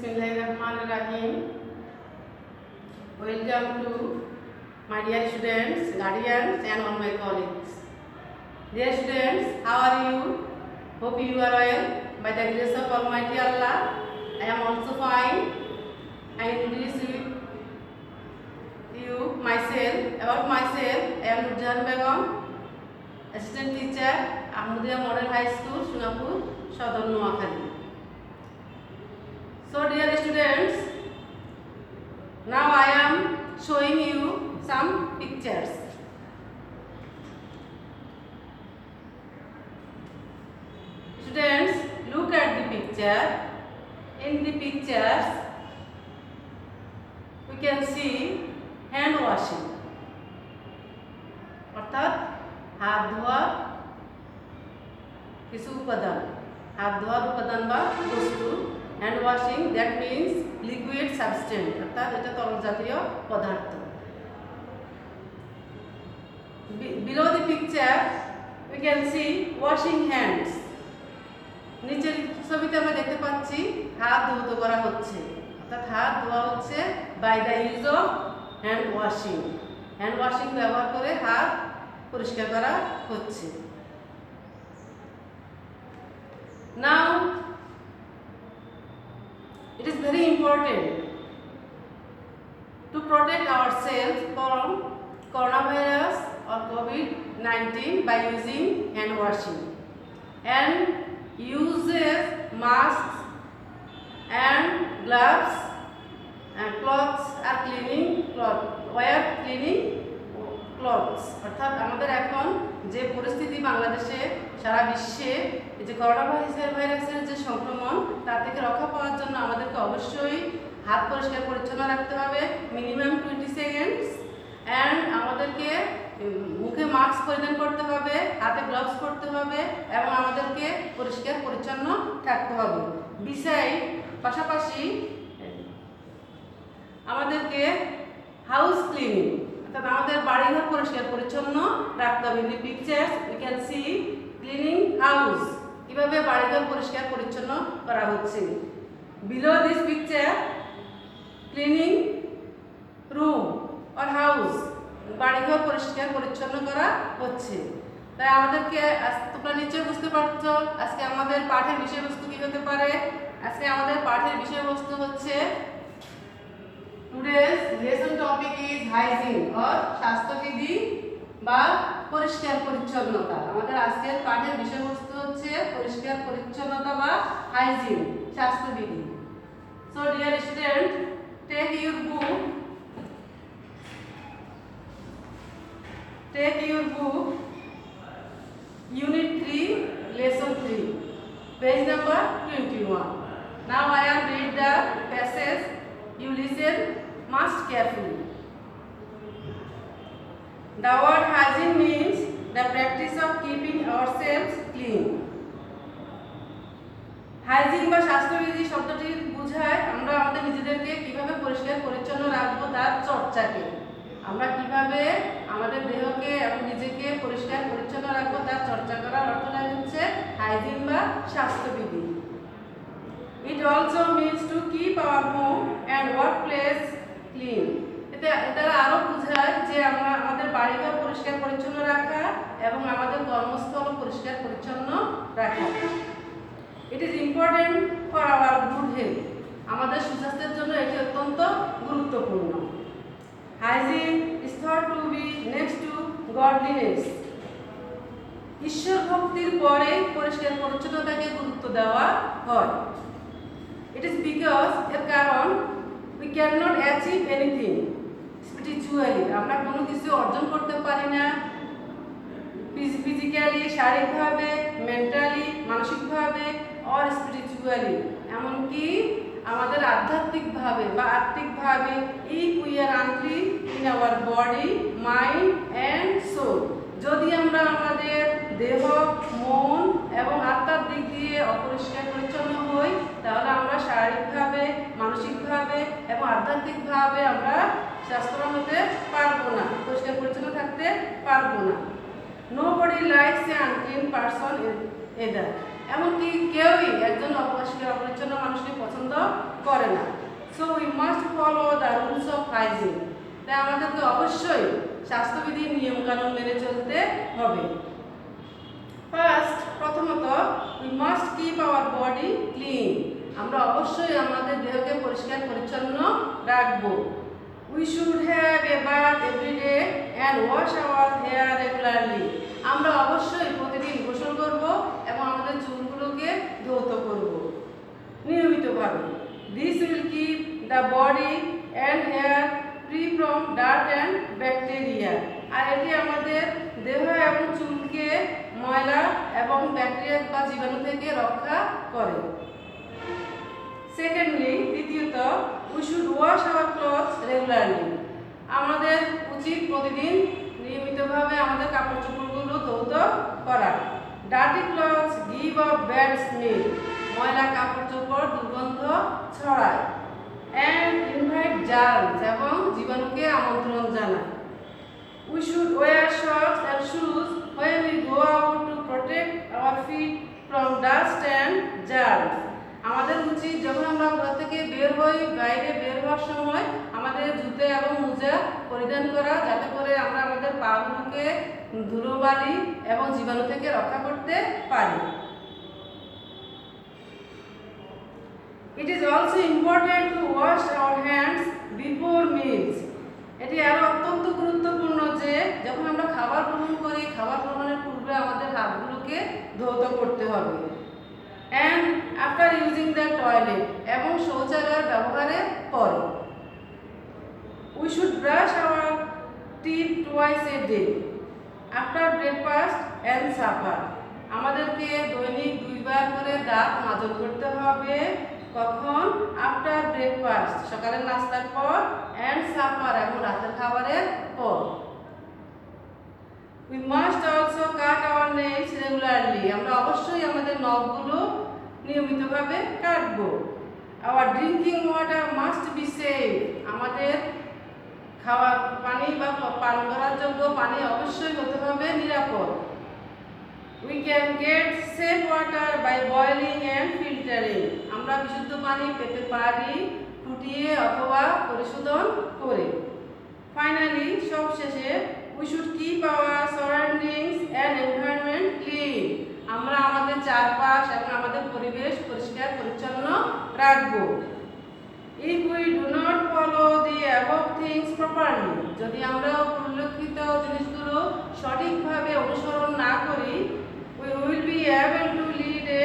Bismillahirrahmanirrahim. Welcome to my dear students, guardians and all my colleagues. Dear students, how are you? Hope you are well. By the grace of Almighty Allah, I am also fine. I introduce you myself. About myself, I am Nurjahan Begum, assistant teacher, Ahmadiyya Model High School, Sunapur, Sadar Noakhali. So dear students, now I am showing you some pictures. Students, look at the picture. In the pictures, we can see hand washing. অর্থাৎ হাত ধোয়া কিছু উপাদান, হাত ধোয়ার উপাদান বা বস্তু। Hand washing, that means liquid substance, অর্থাৎ এটা তরল জাতীয় পদার্থ। Below the picture we can see washing hands. নিচের ছবিতে আমরা দেখতে পাচ্ছি হাত ধৌত করা হচ্ছে, অর্থাৎ হাত ধোয়া হচ্ছে by the use of hand washing. Hand washing ব্যবহার করে হাত পরিষ্কার করা হচ্ছে। নাও it is very important to protect ourselves from coronavirus or COVID-19 by using hand washing and uses masks and gloves and clothes are cleaning cloth, wear cleaning clothes। অর্থাৎ আমাদের এখন যে পরিস্থিতি বাংলাদেশে সারা বিশ্বে এই যে করোনা ভাইরাসের যে সংক্রমণ, তা থেকে রক্ষা পাওয়ার জন্য আমাদেরকে অবশ্যই হাত পরিষ্কার পরিচ্ছন্ন রাখতে হবে মিনিমাম 20 সেকেন্ডস, অ্যান্ড আমাদেরকে মুখে মাস্ক পরিধান করতে হবে, হাতে গ্লাভস পরতে হবে এবং আমাদেরকে পরিষ্কার পরিচ্ছন্ন থাকতে হবে। পাশাপাশি আমাদেরকে হাউস ক্লিনিং, অর্থাৎ আমাদের বাড়িঘর পরিষ্কার পরিচ্ছন্ন রাখতে হবে। In the pictures we can see cleaning house, কিভাবে বাড়িঘর পরিষ্কার পরিচ্ছন্ন করা হচ্ছে। Below this picture cleaning room or house, বাড়িঘর পরিষ্কার পরিচ্ছন্ন করা হচ্ছে। তাই আমাদেরকে তোমরা নিশ্চয়ই বুঝতে পারছো আজকে আমাদের পাঠের বিষয়বস্তু কি হতে পারে। আজকে আমাদের পাঠের বিষয়বস্তু হচ্ছে today's lesson topic is hygiene or স্বাস্থ্যবিধি বা পরিষ্কার পরিচ্ছন্নতা। আমাদের আজকের পাঠের বিষয়বস্তু হচ্ছে পরিষ্কার পরিচ্ছন্নতা বা হাইজিন, স্বাস্থ্যবিধি। So dear student, take your book unit 3 lesson 3 page number 21. Now I am read the passage, you listen much carefully. The word hygiene means the practice of keeping ourselves clean. Hygiene বা স্বাস্থ্যবিধি শব্দটি বোঝায় আমরা আমাদের নিজেদেরকে কিভাবে পরিষ্কার পরিচ্ছন্ন রাখবো তার চর্চাকে। আমরা কিভাবে আমাদের দেহকে এবং নিজেকে পরিষ্কার পরিচ্ছন্ন রাখবো তার চর্চা করার অর্থটাই হচ্ছে হাইজিন বা স্বাস্থ্যবিধি। It also means to keep our home and workplace clean. এটা আরো বোঝায় যে আমরা আমাদের বাড়িঘর পরিষ্কার পরিচ্ছন্ন রাখা এবং আমাদের কর্মস্থল পরিষ্কার পরিচ্ছন্ন রাখা। It is important for our good health. আমাদের সুস্বাস্থ্যের জন্য এটি অত্যন্ত গুরুত্বপূর্ণ। Hygiene is thought to be next to godliness. ঈশ্বর ভক্তির পরে পরিষ্কার পরিচ্ছন্নতাকে গুরুত্ব দেওয়া হয়। It is because এর কারণ we cannot achieve anything spiritually. আমরা কোনো কিছু অর্জন করতে পারি না ফিজিক্যালি, শারীরিকভাবে, মেন্টালি, মানসিকভাবে অর স্পিরিচুয়ালি, এমনকি আমাদের আধ্যাত্মিকভাবে বা আত্মিকভাবে if we are unclean in our body, mind and soul. যদি আমরা আমাদের দেহ, মন এবং আত্মার দিক দিয়ে অপরিষ্কার পরিচ্ছন্ন হই, তাহলে আমরা শারীরিকভাবে, মানসিকভাবে এবং আধ্যাত্মিকভাবে আমরা স্বাস্থ্যবান হতে পারবো না, পরিষ্কার পরিচ্ছন্ন থাকতে পারবো না। Nobody likes an unclean person either, এমনকি কেউই একজন অপরিষ্কার অপরিচ্ছন্ন মানুষকে পছন্দ করে না। So we must follow the rules of hygiene. তাই আমাদেরকে অবশ্যই স্বাস্থ্যবিধির নিয়মকানুন মেনে চলতে হবে। প্রথমত we must keep our body clean. আমরা অবশ্যই আমাদের দেহকে পরিষ্কার পরিচ্ছন্ন রাখবো। We should have a bath every day and wash our hair regularly. আমরা অবশ্যই প্রতিদিন গোসল করব এবং আমাদের চুলগুলোকে ধৌত করব নিয়মিতভাবে। This will keep the body and hair free from dirt and bacteria. আর এটি আমাদের দেহ এবং চুলকে ময়লা এবং ব্যাকটেরিয়া বা জীবাণু থেকে রক্ষা করে। সেকেন্ডলি, দ্বিতীয়ত, we should wash our clothes regularly. আমাদের উচিত প্রতিদিন নিয়মিতভাবে আমাদের কাপড় চোপড়গুলো ধৌত করা। Dirty clothes give a bad smell. ময়লা কাপড় চোপড় দুর্গন্ধ ছড়ায়। অ্যান্ড ইনভাইট জার্মস, এবং জীবাণুকে আমন্ত্রণ জানায়। We should wear shorts and shoes when we go out to protect our feet from dust and germs. আমাদের উচিত যখন আমরা ঘর থেকে বের হই, বাইরে বের হওয়ার সময় আমাদের জুতো এবং মোজা পরিধান করা, যাতে করে আমরা আমাদের পাগুলোকে ধুলোবালি এবং জীবাণু থেকে রক্ষা করতে পারি। It is also important to wash our hands before meals. এটি আরো অত্যন্ত গুরুত্বপূর্ণ যে যখন আমরা খাবার গ্রহণ করি, খাবার গ্রহণের পূর্বে আমাদের হাতগুলোকে ধৌত করতে হবে। And after using the toilet, এবং শৌচালয়ের ব্যবহারের পর। We should brush our teeth twice a day after breakfast and supper. আমাদেরকে দৈনিক 2 বার করে দাঁত মাজন করতে হবে। কখন? আফটার ব্রেকফাস্ট, সকালের নাস্তার পর, অ্যান্ড সাপার, এবং রাতের খাবারের পর। We must also cut our nails regularly. আমরা অবশ্যই আমাদের নখগুলো নিয়মিতভাবে কাটবো। Our drinking water must be safe. আমাদের খাওয়ার পানি বা পান করার যোগ্য পানি অবশ্যই হতে হবে নিরাপদ। We can get safe water by boiling and filtering. আমরা বিশুদ্ধ পানি পেতে পারি ফুটিয়ে অথবা পরিশোধন করে। ফাইনালি, সবশেষে, we should keep our surroundings and environment clean. আমরা আমাদের চারপাশ এবং আমাদের পরিবেশ পরিষ্কার পরিচ্ছন্ন রাখবো। If we do not follow the above things properly, যদি আমরা উল্লেখিত জিনিসগুলো সঠিকভাবে অনুসরণ না করি, we will be able to lead a,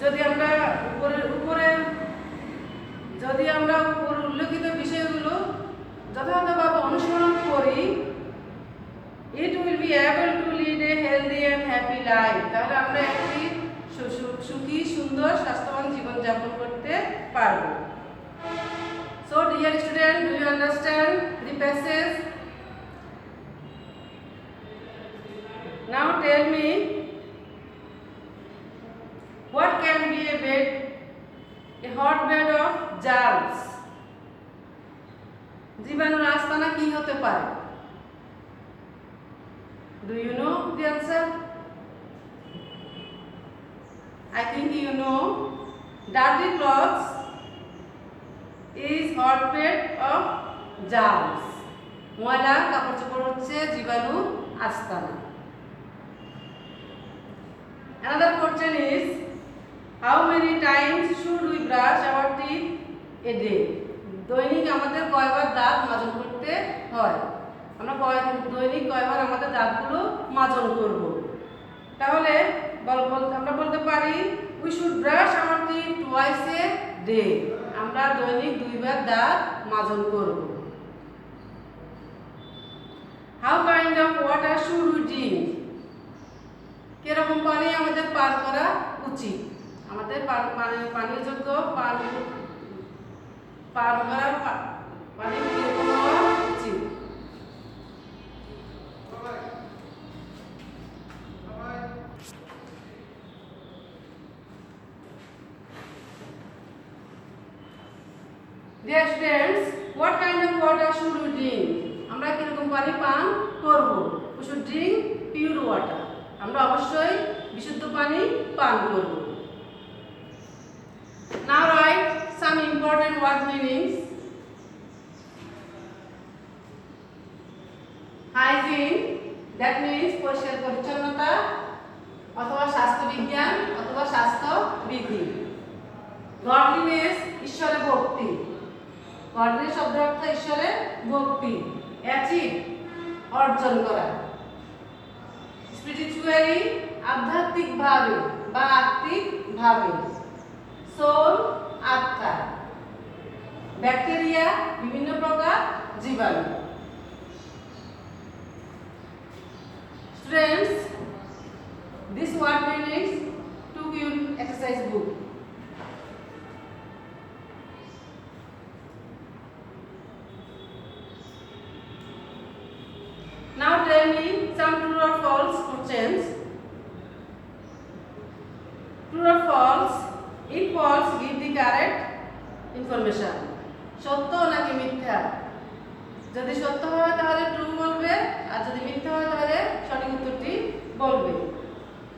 যদি আমরা উপর উল্লেখিত বিষয়গুলো যথাযথভাবে অনুসরণ করি, it will be able to lead a healthy and happy life. তাহলে আমরা একটি সুখী, সুন্দর, স্বাস্থ্যবান জীবন যাপন করতে পারব। So dear student, do you understand the passage? Now tell me, what can be a bed, a hotbed of germs? জীবাণুর আস্তানা কি হতে পারে? Do you know the answer? I think you know. Dirty clothes is hotbed of germs. ময়লা কাপড় চোপড় হচ্ছে জীবাণুর আস্তানা। Another question is, how many times should we brush our teeth a day? দৈনিক আমাদের কয়বার দাঁত মাজন করতে হয়? আমরা দৈনিক কয়বার আমাদের দাঁতগুলো মাজন করব? তাহলে আমরা বলতে পারি, we should brush our teeth twice a day. আমরা দৈনিক 2 বার দাঁত মাজন করব। How kind of water should we drink? কিরকম পানি আমাদের পান করা উচিত? আমাদের পানীয় যোগ্য পান করার পানি কিরকম হওয়া উচিত? Dear students, what kind of water should we drink? আমরা কিরকম পানি পান করব? We should drink pure water. আমরা অবশ্যই বিশুদ্ধ পানি পান করব। Now write some important word meanings. Hygiene, that means পরিষ্কার পরিচ্ছন্নতা অথবা স্বাস্থ্য বিজ্ঞান অথবা স্বাস্থ্য বিধি। Godliness, ঈশ্বরে ভক্তি। Godliness শব্দের অর্থ ঈশ্বরে ভক্তি। Achieve, অর্জন করা। Spiritually, আধ্যাত্মিক ভাবে বা আত্মিক ভাবে। Soul, আত্মা। ব্যাকটেরিয়া, বিভিন্ন প্রকার জীবাণু। Students, this word meanings took your exercise book. Now tell me some true or false questions. True or false? If false, give the correct information. সত্য নাকি মিথ্যা? যদি সত্য হয় তাহলে ট্রু বলবে, আর যদি মিথ্যা হয় তাহলে সঠিক উত্তরটি বলবে।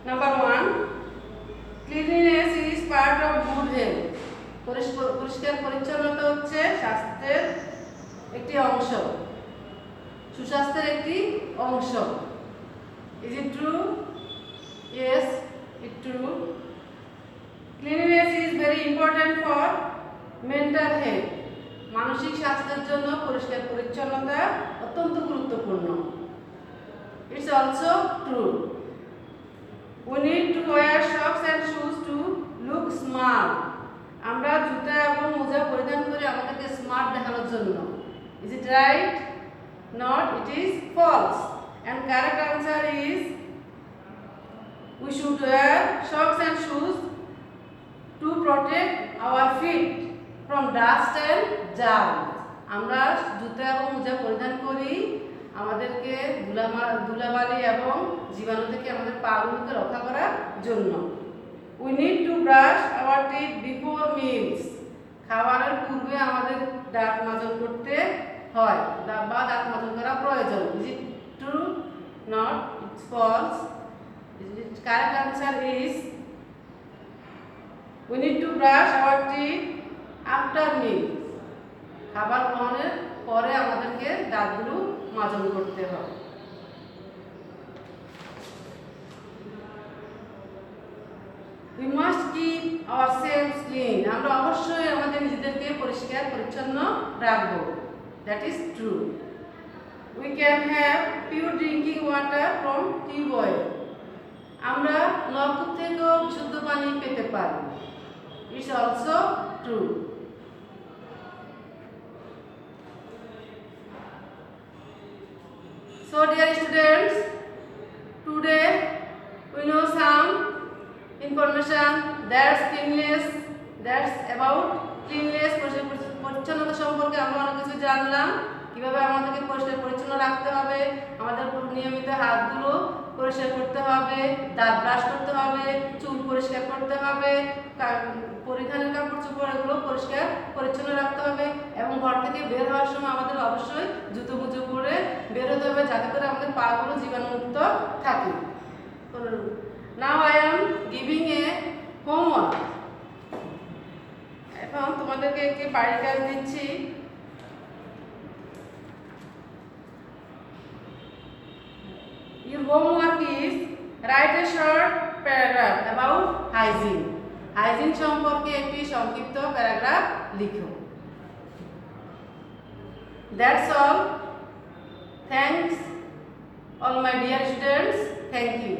Number 1, cleanliness is part of good health. পরিষ্কার পরিচ্ছন্নতা হচ্ছে স্বাস্থ্যের একটি অংশ, সুস্বাস্থ্যের একটি অংশ। Is it true? Yes, it true. Cleanliness is very important for mental health. মানসিক স্বাস্থ্যের জন্য পরিষ্কার পরিচ্ছন্নতা অত্যন্ত গুরুত্বপূর্ণ। It's also true. We need to wear socks and shoes to look smart. আমরা জুতা এবং মোজা পরিধান করি আমাদেরকে স্মার্ট দেখানোর জন্য। Is it right? Not, it is false. And correct answer is we should wear socks and shoes to protect our feet from dust and germs. আমরা জুতা এবং মোজা পরিধান করি আমাদেরকে ধুলাবালি এবং জীবাণু থেকে আমাদের পাগুলোকে রক্ষা করার জন্য। We need to brush our teeth before meals. খাবারের পূর্বে আমাদের দাঁত মাজন করতে হয় বা দাঁত মাজন করা প্রয়োজন। Is it true? Not, it's false. Correct answer is we need to brush our teeth after meals. খাবার গ্রহণের পরে আমাদেরকে দাঁতগুলো মাজন করতে হবে। We must keep ourselves clean. আমরা অবশ্যই আমাদের নিজেদেরকে পরিষ্কার পরিচ্ছন্ন রাখব। That is true. We can have pure drinking water from tubewell. আমরা নলকূপ থেকেও বিশুদ্ধ পানি পেতে পারি। It's also true. So dear students, today we know some information that's cleanliness, that's about cleanliness, পরিচ্ছন্নতা সম্পর্কে আমরা অনেক কিছু জানলাম। কিভাবে আমাদেরকে পরিষ্কার পরিচ্ছন্ন রাখতে হবে, আমাদের নিয়মিত হাতগুলো পরিষ্কার করতে হবে, দাঁত ব্রাশ করতে হবে, চুল পরিষ্কার করতে হবে, পরিধানের কাপড় চোপড় এগুলো পরিষ্কার পরিচ্ছন্ন রাখতে হবে এবং ঘর থেকে বের হওয়ার সময় আমাদের অবশ্যই জুতো মুজো পরে বের হতে হবে যাতে করে আমাদের পাগুলো জীবাণুমুক্ত থাকে। Now I am giving a homework. এখন তোমাদেরকে একটি বাড়ির কাজ দিচ্ছি। Your homework is write a short paragraph about hygiene. Hygiene সম্পর্কে একটি সংক্ষিপ্ত প্যারাগ্রাফ লিখো। That's all. Thanks all my dear students. Thank you.